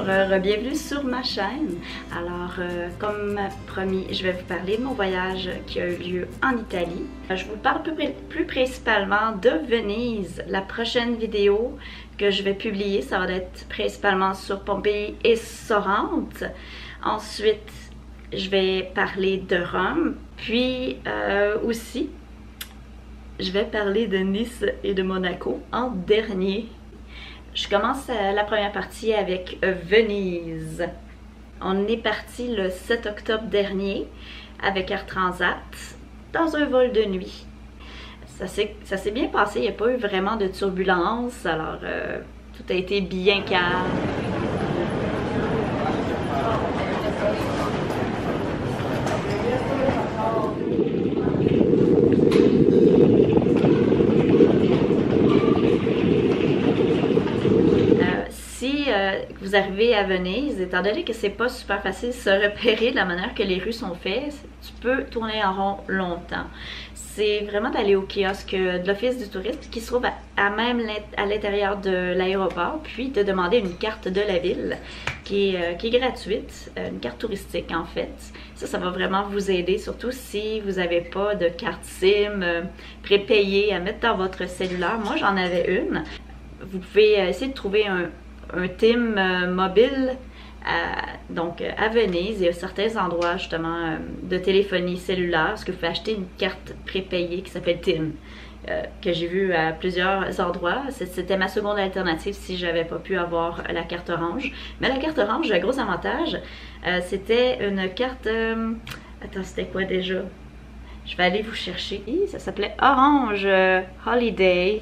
bienvenue sur ma chaîne. Alors, comme promis, je vais vous parler de mon voyage qui a eu lieu en Italie. Je vous parle plus principalement de Venise. La prochaine vidéo que je vais publier, ça va être principalement sur Pompéi et Sorrente. Ensuite, je vais parler de Rome. Puis aussi, je vais parler de Nice et de Monaco en dernier. Je commence la première partie avec Venise. On est parti le 7 octobre dernier avec Air Transat dans un vol de nuit. Ça s'est bien passé, il n'y a pas eu vraiment de turbulence, alors tout a été bien calme. Vous arrivez à Venise, étant donné que c'est pas super facile de se repérer de la manière que les rues sont faites, tu peux tourner en rond longtemps. C'est vraiment d'aller au kiosque de l'Office du tourisme qui se trouve même à l'intérieur de l'aéroport, puis de demander une carte de la ville qui est gratuite, une carte touristique en fait. Ça va vraiment vous aider, surtout si vous n'avez pas de carte SIM prépayée à mettre dans votre cellulaire. Moi j'en avais une. Vous pouvez essayer de trouver un TIM mobile donc à Venise. Il y a certains endroits justement de téléphonie cellulaire parce que vous pouvez acheter une carte prépayée qui s'appelle TIM que j'ai vu à plusieurs endroits. C'était ma seconde alternative si j'avais pas pu avoir la carte orange. Mais la carte orange, le gros avantage, c'était une carte... attends, c'était quoi déjà? Je vais aller vous chercher. Ça s'appelait Orange Holiday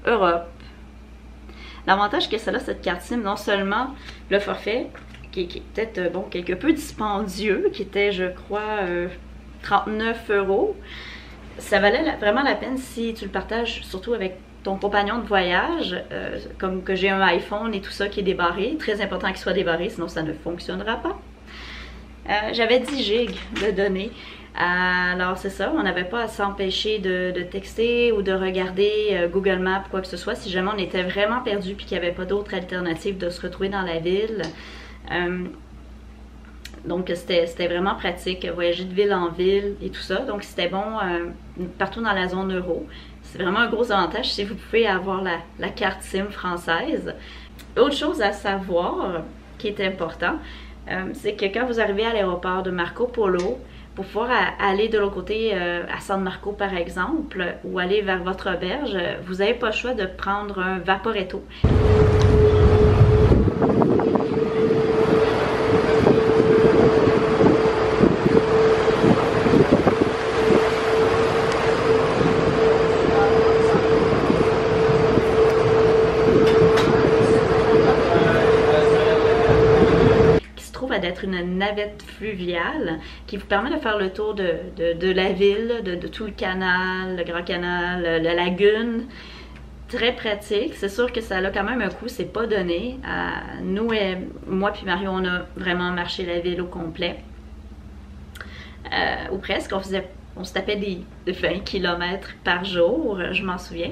Europe. L'avantage que celle-là, cette carte SIM, non seulement le forfait, qui est peut-être bon, quelque peu dispendieux, qui était, je crois, 39 €, ça valait vraiment la peine si tu le partages, surtout avec ton compagnon de voyage, comme que j'ai un iPhone et tout ça qui est débarré. Très important qu'il soit débarré, sinon ça ne fonctionnera pas. J'avais 10 gigs de données. Alors c'est ça, on n'avait pas à s'empêcher de texter ou de regarder Google Maps ou quoi que ce soit si jamais on était vraiment perdu puis qu'il n'y avait pas d'autre alternative de se retrouver dans la ville. Donc c'était vraiment pratique, voyager de ville en ville et tout ça. Donc c'était bon partout dans la zone euro. C'est vraiment un gros avantage si vous pouvez avoir la carte SIM française. Autre chose à savoir qui est important, c'est que quand vous arrivez à l'aéroport de Marco Polo, pour pouvoir aller de l'autre côté à San Marco par exemple, ou aller vers votre auberge, vous n'avez pas le choix de prendre un Vaporetto. D'être une navette fluviale qui vous permet de faire le tour de la ville, de tout le canal, le Grand Canal, la lagune. Très pratique. C'est sûr que ça a quand même un coût, c'est pas donné. Nous, moi puis Mario, on a vraiment marché la ville au complet. Ou presque. On se tapait des 20 km par jour, je m'en souviens.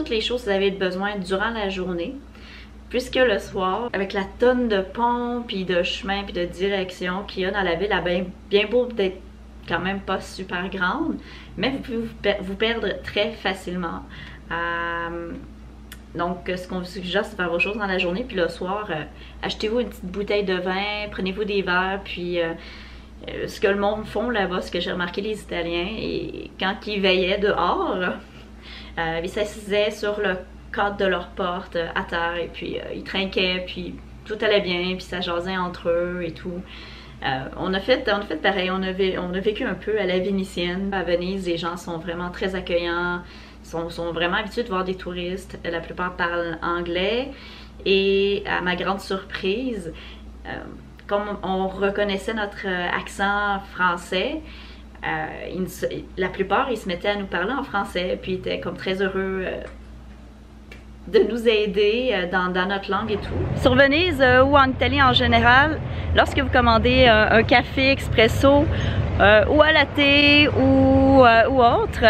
Les choses que vous avez besoin durant la journée, puisque le soir, avec la tonne de ponts, puis de chemins, puis de directions qu'il y a dans la ville, bien beau d'être quand même pas super grande, mais vous pouvez vous perdre très facilement. Donc, ce qu'on vous suggère, c'est de faire vos choses dans la journée, puis le soir, achetez-vous une petite bouteille de vin, prenez-vous des verres, puis ce que le monde font là-bas, ce que j'ai remarqué les Italiens, et quand ils veillaient dehors, ils s'assisaient sur le cadre de leur porte à terre et puis ils trinquaient, puis tout allait bien, puis ça jasait entre eux et tout. On a fait pareil, on a vécu un peu à la vénitienne. À Venise, les gens sont vraiment très accueillants, sont vraiment habitués de voir des touristes. La plupart parlent anglais et à ma grande surprise, comme on reconnaissait notre accent français, la plupart ils se mettaient à nous parler en français puis ils étaient comme très heureux de nous aider dans notre langue et tout. Sur Venise ou en Italie en général, lorsque vous commandez un café expresso ou à latte ou autre,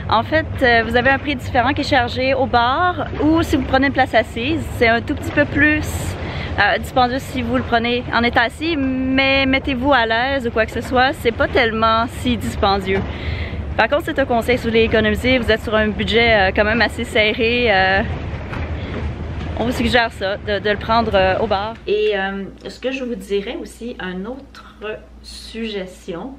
en fait vous avez un prix différent qui est chargé au bar, ou si vous prenez une place assise, c'est un tout petit peu plus dispendieux si vous le prenez en état assis, mais mettez-vous à l'aise ou quoi que ce soit, c'est pas tellement si dispendieux. Par contre, c'est un conseil si vous voulez économiser, vous êtes sur un budget quand même assez serré, on vous suggère ça, de le prendre au bar. Et ce que je vous dirais aussi, une autre suggestion,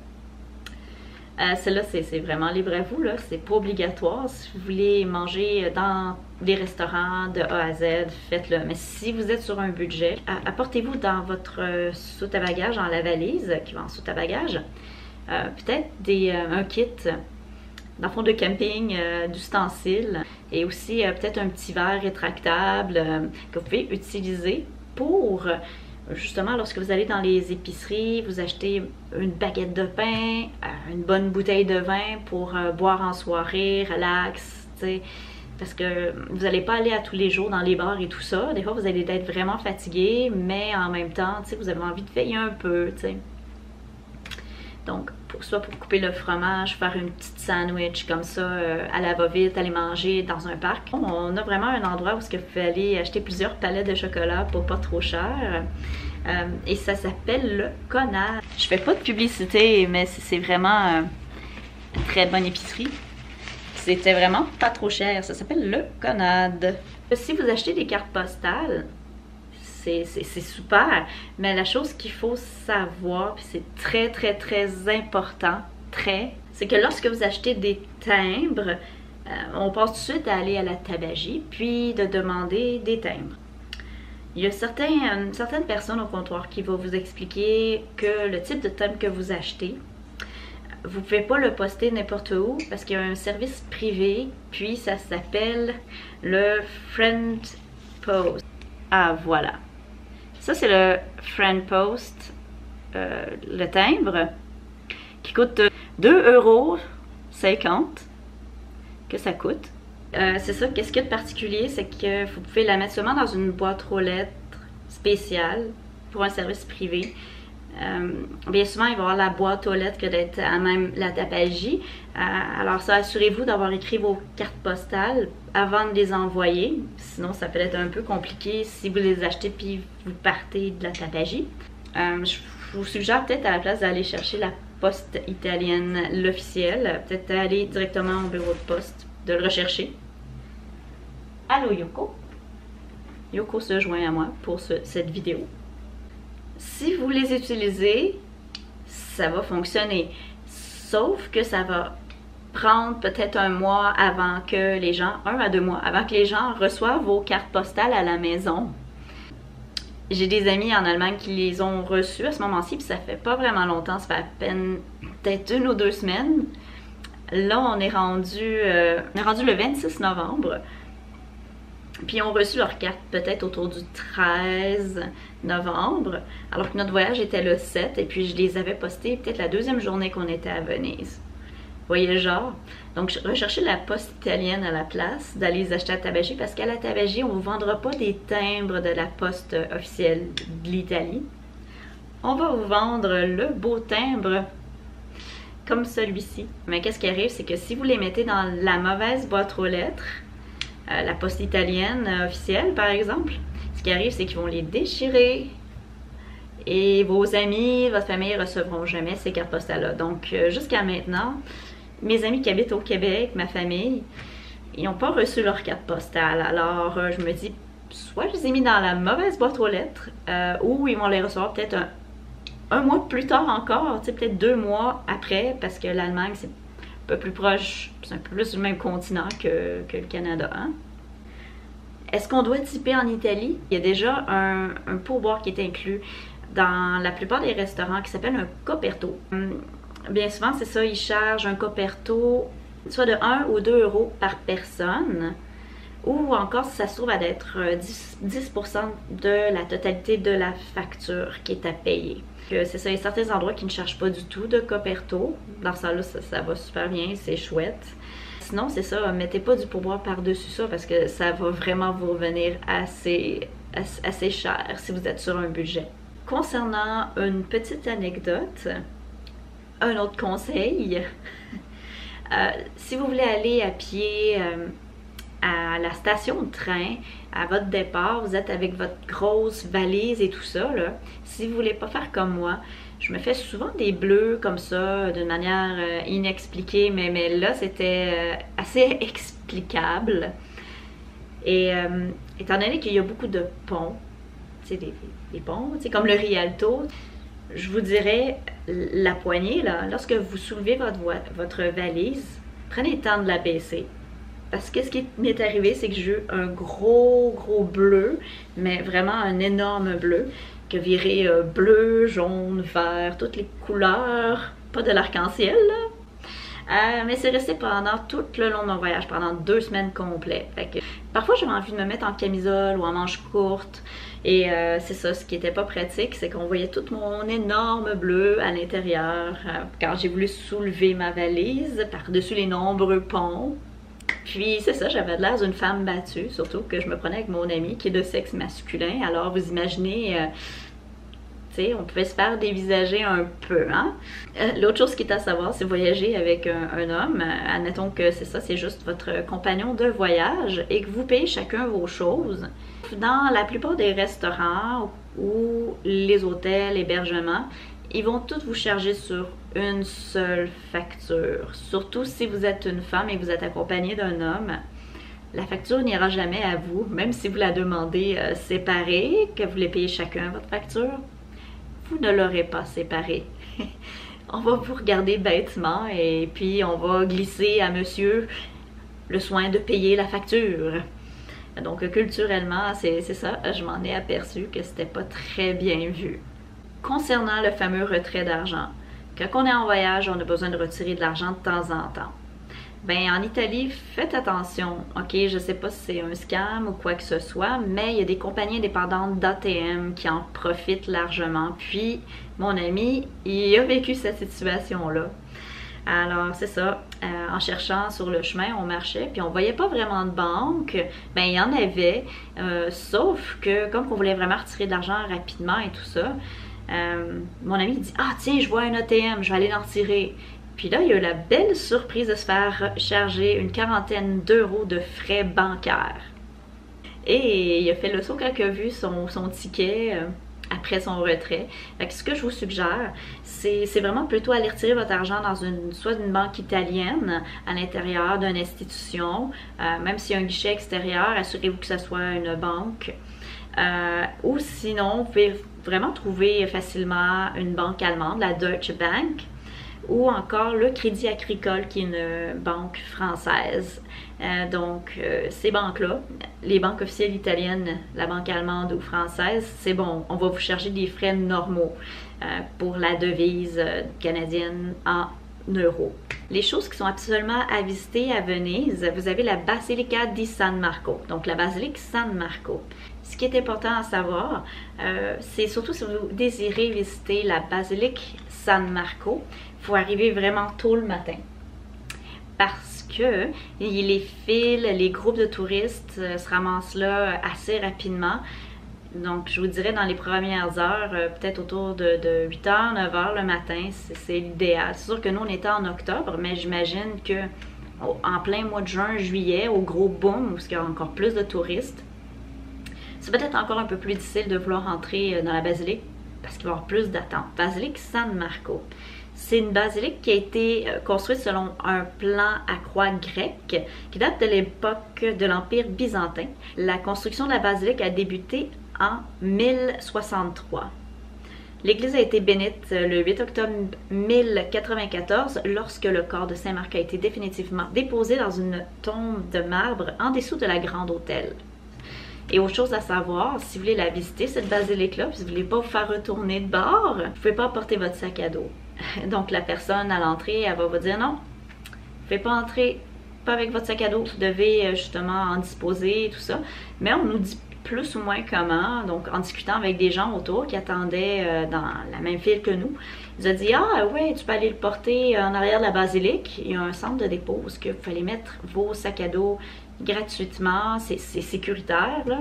celle-là c'est vraiment libre à vous, c'est pas obligatoire. Si vous voulez manger dans des restaurants de A à Z, faites-le. Mais si vous êtes sur un budget, apportez-vous dans votre soute à bagages, dans la valise qui va en soute à bagages, peut-être un kit dans le fond de camping, d'ustensiles, et aussi peut-être un petit verre rétractable que vous pouvez utiliser pour justement lorsque vous allez dans les épiceries, vous achetez une baguette de pain, une bonne bouteille de vin pour boire en soirée, relax, tu sais, parce que vous n'allez pas aller à tous les jours dans les bars et tout ça. Des fois vous allez être vraiment fatigué, mais en même temps, tu sais, vous avez envie de veiller un peu, tu sais. Donc, soit pour couper le fromage, faire une petite sandwich comme ça à la va-vite, aller manger dans un parc. On a vraiment un endroit où vous pouvez aller acheter plusieurs palettes de chocolat pour pas trop cher. Et ça s'appelle le Conad. Je fais pas de publicité, mais c'est vraiment une très bonne épicerie. C'était vraiment pas trop cher. Ça s'appelle le Conad. Si vous achetez des cartes postales, c'est super, mais la chose qu'il faut savoir, puis c'est très important, c'est que lorsque vous achetez des timbres, on passe tout de suite à aller à la tabagie, puis de demander des timbres. Il y a certaines personnes au comptoir qui vont vous expliquer que le type de timbre que vous achetez, vous ne pouvez pas le poster n'importe où parce qu'il y a un service privé, puis ça s'appelle le Friend Post. Ah voilà. Ça, c'est le Friend Post, le timbre, qui coûte 2,50 € que ça coûte. C'est ça, qu'est-ce qu'il y a de particulier, c'est que vous pouvez la mettre seulement dans une boîte aux lettres spéciale pour un service privé. Bien souvent, il va y avoir la boîte aux lettres que d'être à même la tabagie. Alors ça, assurez-vous d'avoir écrit vos cartes postales avant de les envoyer. Sinon, ça peut être un peu compliqué si vous les achetez puis vous partez de la tabagie. Je vous suggère peut-être à la place d'aller chercher la poste italienne, l'officielle, peut-être aller directement au bureau de poste, de le rechercher. Allô Yoko? Yoko se joint à moi pour cette vidéo. Si vous les utilisez, ça va fonctionner. Sauf que ça va prendre peut-être 1 mois avant que les gens, 1 à 2 mois, avant que les gens reçoivent vos cartes postales à la maison. J'ai des amis en Allemagne qui les ont reçues à ce moment-ci, puis ça fait pas vraiment longtemps, ça fait à peine peut-être 1 ou 2 semaines. Là, on est rendu le 26 novembre. Puis ils ont reçu leur carte peut-être autour du 13 novembre, alors que notre voyage était le 7, et puis je les avais postés peut-être la 2e journée qu'on était à Venise. Vous voyez le genre? Donc recherchez la poste italienne à la place d'aller les acheter à tabagie, parce qu'à la tabagie, on ne vous vendra pas des timbres de la poste officielle de l'Italie. On va vous vendre le beau timbre comme celui-ci. Mais qu'est-ce qui arrive, c'est que si vous les mettez dans la mauvaise boîte aux lettres, la poste italienne officielle par exemple, ce qui arrive c'est qu'ils vont les déchirer et vos amis, votre famille ne recevront jamais ces cartes postales-là. Donc jusqu'à maintenant, mes amis qui habitent au Québec, ma famille, ils n'ont pas reçu leur carte postale. Alors je me dis, soit je les ai mis dans la mauvaise boîte aux lettres, ou ils vont les recevoir peut-être un mois plus tard encore, peut-être 2 mois après, parce que l'Allemagne c'est un peu plus proche, c'est un peu plus du même continent que le Canada. Hein? Est-ce qu'on doit tiper en Italie? Il y a déjà un pourboire qui est inclus dans la plupart des restaurants qui s'appelle un coperto. Bien souvent, c'est ça, ils chargent un coperto soit de 1 ou 2 euros par personne, ou encore si ça se trouve à être 10% de la totalité de la facture qui est à payer. C'est ça, il y a certains endroits qui ne chargent pas du tout de coperto. Dans ça là, ça va super bien, c'est chouette. Sinon, c'est ça, mettez pas du pourboire par-dessus ça parce que ça va vraiment vous revenir assez cher si vous êtes sur un budget. Concernant une petite anecdote, un autre conseil, si vous voulez aller à pied à la station de train, à votre départ, vous êtes avec votre grosse valise et tout ça, là. Si vous voulez pas faire comme moi, je me fais souvent des bleus comme ça, d'une manière inexpliquée, mais là, c'était assez explicable. Et étant donné qu'il y a beaucoup de ponts, tu sais, des ponts, tu sais, comme le Rialto, je vous dirais, la poignée, là, lorsque vous soulevez votre valise, prenez le temps de la baisser. Parce que ce qui m'est arrivé, c'est que j'ai eu un gros bleu, mais vraiment un énorme bleu, qui a viré bleu, jaune, vert, toutes les couleurs, pas de l'arc-en-ciel, là. Mais c'est resté pendant tout le long de mon voyage, pendant 2 semaines complètes. Fait que, parfois, j'avais envie de me mettre en camisole ou en manche courte. Et c'est ça, ce qui était pas pratique, c'est qu'on voyait tout mon énorme bleu à l'intérieur quand j'ai voulu soulever ma valise par-dessus les nombreux ponts. Puis c'est ça, j'avais l'air d'une femme battue, surtout que je me prenais avec mon ami qui est de sexe masculin. Alors vous imaginez, tu sais, on pouvait se faire dévisager un peu, hein. L'autre chose qui est à savoir, c'est voyager avec un homme. Admettons que c'est ça, c'est juste votre compagnon de voyage et que vous payez chacun vos choses. Dans la plupart des restaurants ou les hôtels, hébergements, ils vont tous vous charger sur une seule facture. Surtout si vous êtes une femme et vous êtes accompagnée d'un homme, la facture n'ira jamais à vous, même si vous la demandez séparée, que vous les payez chacun votre facture, vous ne l'aurez pas séparée. On va vous regarder bêtement et puis on va glisser à monsieur le soin de payer la facture. Donc culturellement, c'est ça, je m'en ai aperçu que c'était pas très bien vu. Concernant le fameux retrait d'argent, quand on est en voyage, on a besoin de retirer de l'argent de temps en temps. Ben en Italie, faites attention, ok, je sais pas si c'est un scam ou quoi que ce soit, mais il y a des compagnies indépendantes d'ATM qui en profitent largement. Puis, mon ami, il a vécu cette situation-là. Alors, c'est ça, en cherchant sur le chemin, on marchait, puis on voyait pas vraiment de banque. Ben, il y en avait, sauf que comme on voulait vraiment retirer de l'argent rapidement et tout ça, mon ami dit « Ah tiens, je vois un ATM, je vais aller l'en retirer. » Puis là, il y a eu la belle surprise de se faire charger une 40aine d'euros de frais bancaires. Et il a fait le saut quand il a vu son ticket après son retrait. Fait que ce que je vous suggère, c'est vraiment plutôt aller retirer votre argent dans soit une banque italienne à l'intérieur d'une institution, même s'il y a un guichet extérieur, assurez-vous que ce soit une banque. Ou sinon, vous pouvez vraiment trouver facilement une banque allemande, la Deutsche Bank, ou encore le Crédit Agricole qui est une banque française. Donc ces banques-là, les banques officielles italiennes, la banque allemande ou française, c'est bon, on va vous charger des frais normaux pour la devise canadienne en euros. Les choses qui sont absolument à visiter à Venise, vous avez la Basilica di San Marco, donc la basilique San Marco. Ce qui est important à savoir, c'est surtout si vous désirez visiter la basilique San Marco, il faut arriver vraiment tôt le matin. Parce que les files, les groupes de touristes se ramassent là assez rapidement. Donc, je vous dirais dans les premières heures, peut-être autour de 8h, 9h le matin, c'est l'idéal. C'est sûr que nous, on était en octobre, mais j'imagine que en plein mois de juin, juillet, au gros boom, où il y a encore plus de touristes, c'est peut-être encore un peu plus difficile de vouloir entrer dans la basilique parce qu'il va y avoir plus d'attente. Basilique San Marco. C'est une basilique qui a été construite selon un plan à croix grec qui date de l'époque de l'Empire byzantin. La construction de la basilique a débuté en 1063. L'église a été bénite le 8 octobre 1094 lorsque le corps de Saint-Marc a été définitivement déposé dans une tombe de marbre en dessous de la grande autel. Et autre chose à savoir, si vous voulez la visiter, cette basilique-là, puis si vous voulez pas vous faire retourner de bord, vous pouvez pas apporter votre sac à dos. Donc la personne à l'entrée, elle va vous dire non, vous pouvez pas entrer, pas avec votre sac à dos, vous devez justement en disposer et tout ça. Mais on nous dit plus ou moins comment, donc en discutant avec des gens autour qui attendaient dans la même file que nous, ils ont dit ah ouais, tu peux aller le porter en arrière de la basilique, il y a un centre de dépôt où vous allez mettre vos sacs à dos gratuitement, c'est sécuritaire là.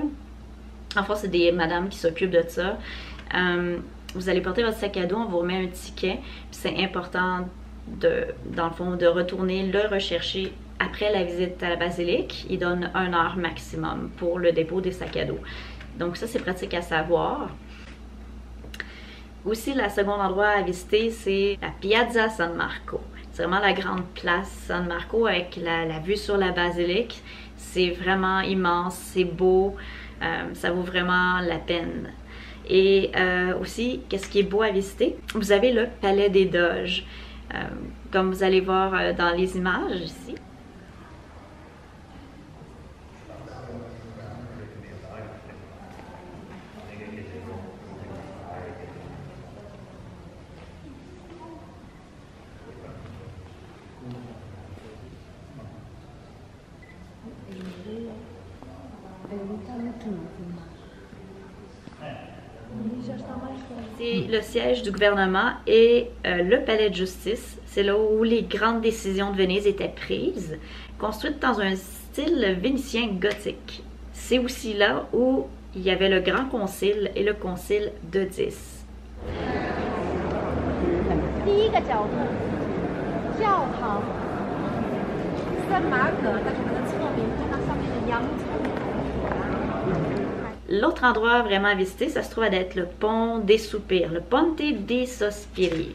Enfin, c'est des madames qui s'occupent de ça. Vous allez porter votre sac à dos, on vous remet un ticket, puis c'est important dans le fond de retourner le rechercher après la visite à la basilique. Ils donnent 1 heure maximum pour le dépôt des sacs à dos. Donc ça, c'est pratique à savoir. Aussi, le second endroit à visiter, c'est la Piazza San Marco. C'est vraiment la grande place San Marco avec la vue sur la basilique. C'est vraiment immense, c'est beau, ça vaut vraiment la peine. Et aussi, qu'est-ce qui est beau à visiter? Vous avez le Palais des Doges, comme vous allez voir dans les images ici. C'est le siège du gouvernement et le palais de justice. C'est là où les grandes décisions de Venise étaient prises, construites dans un style vénitien gothique. C'est aussi là où il y avait le Grand Concile et le Concile de 10. L'autre endroit vraiment à visiter, ça se trouve à être le pont des Soupirs, le Ponte dei Sospiri.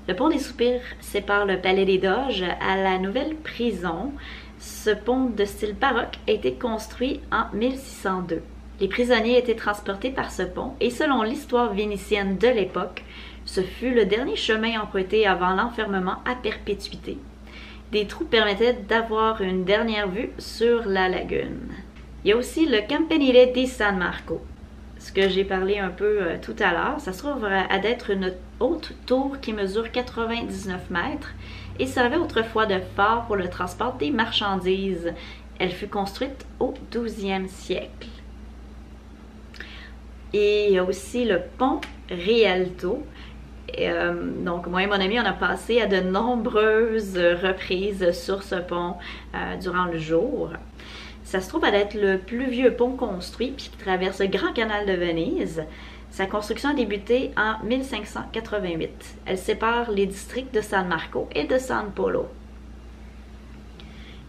Le pont des Soupirs sépare le Palais des Doges à la nouvelle prison. Ce pont de style baroque a été construit en 1602. Les prisonniers étaient transportés par ce pont et selon l'histoire vénitienne de l'époque, ce fut le dernier chemin emprunté avant l'enfermement à perpétuité. Des trous permettaient d'avoir une dernière vue sur la lagune. Il y a aussi le Campanile di San Marco, ce que j'ai parlé un peu tout à l'heure. Ça se trouve à être une haute tour qui mesure 99 mètres et servait autrefois de phare pour le transport des marchandises. Elle fut construite au 12e siècle. Et il y a aussi le pont Rialto. Donc moi et mon ami, on a passé à de nombreuses reprises sur ce pont durant le jour. Ça se trouve à être le plus vieux pont construit puis qui traverse le Grand Canal de Venise. Sa construction a débuté en 1588. Elle sépare les districts de San Marco et de San Polo.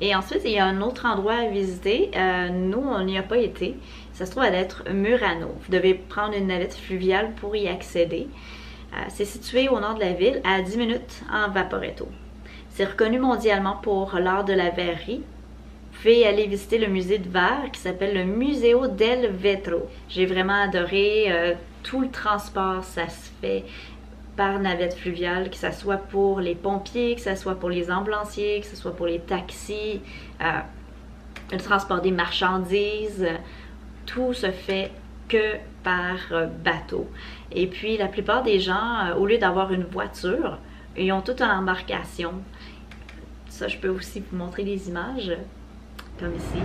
Et ensuite, il y a un autre endroit à visiter. Nous, on n'y a pas été. Ça se trouve à être Murano. Vous devez prendre une navette fluviale pour y accéder. C'est situé au nord de la ville, à 10 minutes en Vaporetto. C'est reconnu mondialement pour l'art de la verrerie. Vous pouvez aller visiter le musée de verre qui s'appelle le Museo del Vetro. J'ai vraiment adoré tout le transport, ça se fait par navette fluviale, que ce soit pour les pompiers, que ce soit pour les ambulanciers, que ce soit pour les taxis, le transport des marchandises, tout se fait que par bateau. Et puis la plupart des gens, au lieu d'avoir une voiture, ils ont toute une embarcation. Ça, je peux aussi vous montrer des images. Comme ici.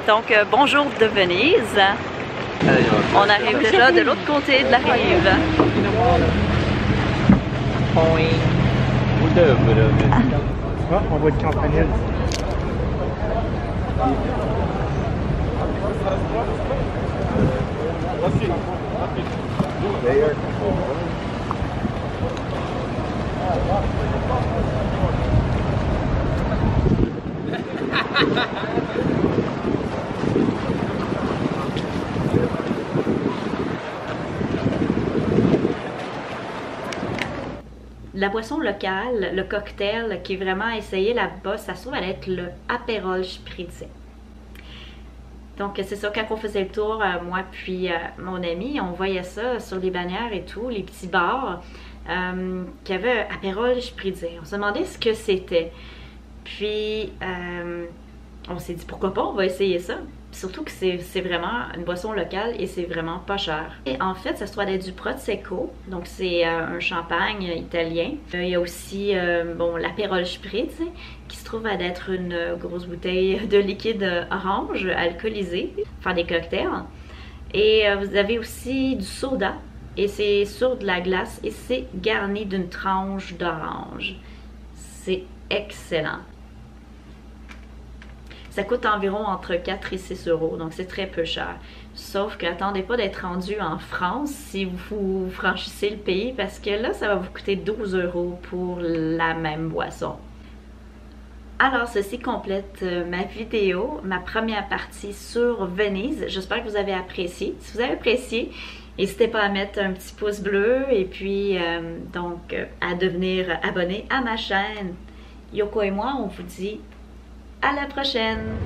Donc, bonjour de Venise. On arrive déjà de l'autre côté de la rive. On voit le campanile. La boisson locale, le cocktail qui est vraiment essayé là-bas, ça se trouve à être le Aperol Spritz. Donc c'est ça, quand on faisait le tour, moi puis mon ami, on voyait ça sur les bannières et tout, les petits bars qui avaient apérole spritz. On se demandait ce que c'était. Puis on s'est dit pourquoi pas, on va essayer ça. Surtout que c'est vraiment une boisson locale et c'est vraiment pas cher. Et en fait, ça se trouve être du Prosecco, donc c'est un champagne italien. Il y a aussi bon, l'Aperol Spritz, qui se trouve être une grosse bouteille de liquide orange alcoolisé, pour faire des cocktails. Et vous avez aussi du soda, et c'est sur de la glace et c'est garni d'une tranche d'orange. C'est excellent. Ça coûte environ entre 4 et 6 euros, donc c'est très peu cher. Sauf que attendez pas d'être rendu en France si vous franchissez le pays, parce que là, ça va vous coûter 12 euros pour la même boisson. Alors, ceci complète ma vidéo, ma première partie sur Venise. J'espère que vous avez apprécié. Si vous avez apprécié, n'hésitez pas à mettre un petit pouce bleu et puis donc à devenir abonné à ma chaîne. Yoko et moi, on vous dit à la prochaine!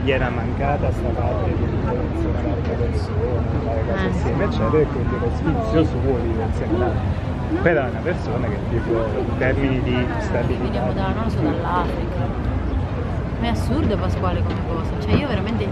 Gli era mancata sta parte di un'altra persona, ragazzi assieme eccetera, e quindi lo sfizio suo di insegnare. Poi da una persona che tipo in termini di stabilità. Veniamo da, non so, dall'Africa. Ma è assurdo, Pasquale, come cosa. Cioè io veramente